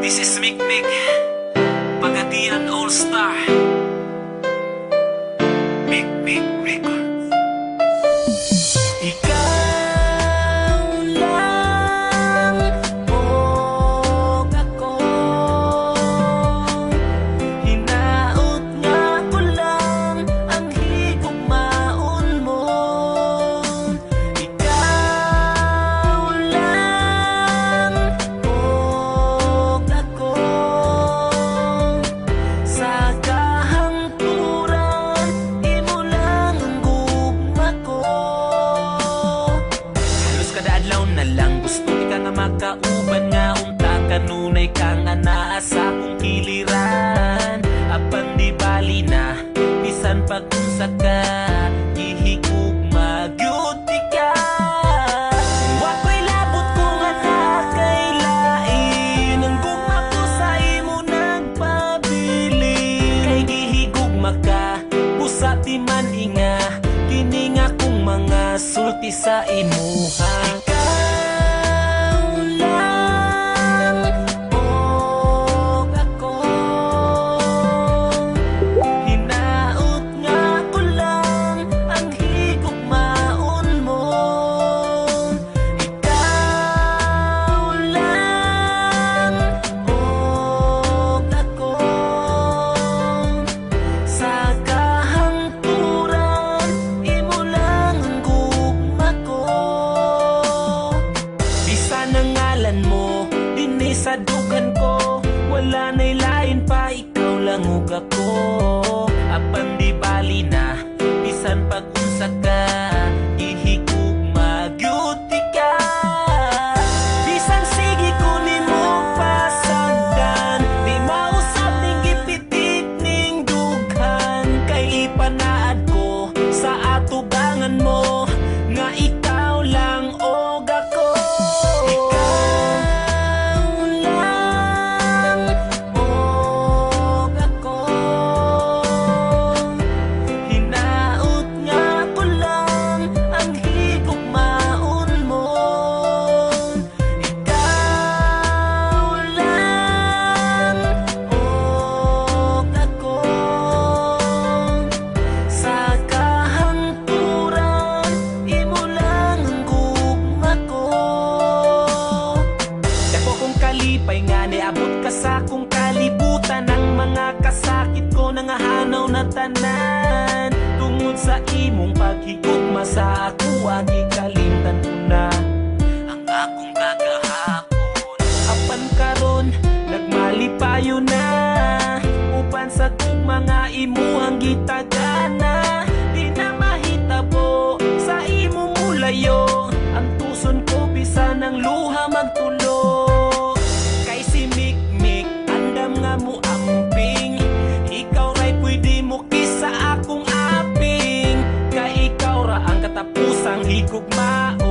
This is Mikmik, Pagadian All-Star, Mikmik Records. Ikaw lang o ako, hinaot nga ko lang ang higugmaon mo. Ikaw lang o ako, sa kahangturan imo lang ang gugma ko. Halos kada adlaw na lang gusto di ka nga makauban nga unta kanunay ka nga naa sa akong kiliran. Apan di bali na bisan pag-unsa ka gihigugma gyud di ka. Wa ko'y labot ko nga nakailain ang gugma ko sa imo nagpabili. Kay gihigugma ka busa di man inga kini nga kong mga sulti sa imuha. Ikaw lang o ako, hinaot nga ko lang ang higugmaon mo. Ikaw lang o ako, sa kahangturan imo lang ang gugma ko. Bisan ang ngalan mo dinhi sa dugan ko, wala na'y lain pa ikaw lang ug ako. Apan di bali na bisan pag-unsa ka gihigugma gyud di ka. Bisan sige ko nimo pasagdan di mausap ning gipitik ning dughan. Kay ipanaad ko sa atubangan mo nga ikaw lang og ako. Ikaw lang og ako, hinaot nga ko lang ang higugmaon mo. Ikaw lang og ako, sa kahangturan imo lang ang gugma ko. Dako kong kalipay nga niabot ka sa akong kalibutan. Ang mga kasakit ko nangahanaw na tanan tungod sa imong paghigugma sa ako. Gikalimtan ko na ang akong kagahapon. Apan karon nagmalipayo na upan sa tugma nga imuhang gitagana. Di na mahitabo sa imo mulayo ang tuson ko bisan ang luha magtulo. Kay si Mikmik andam nga mo amping, ikaw ra'y pwede mo kisa akong aping. Kay ikaw ra ang katapusang higugmao.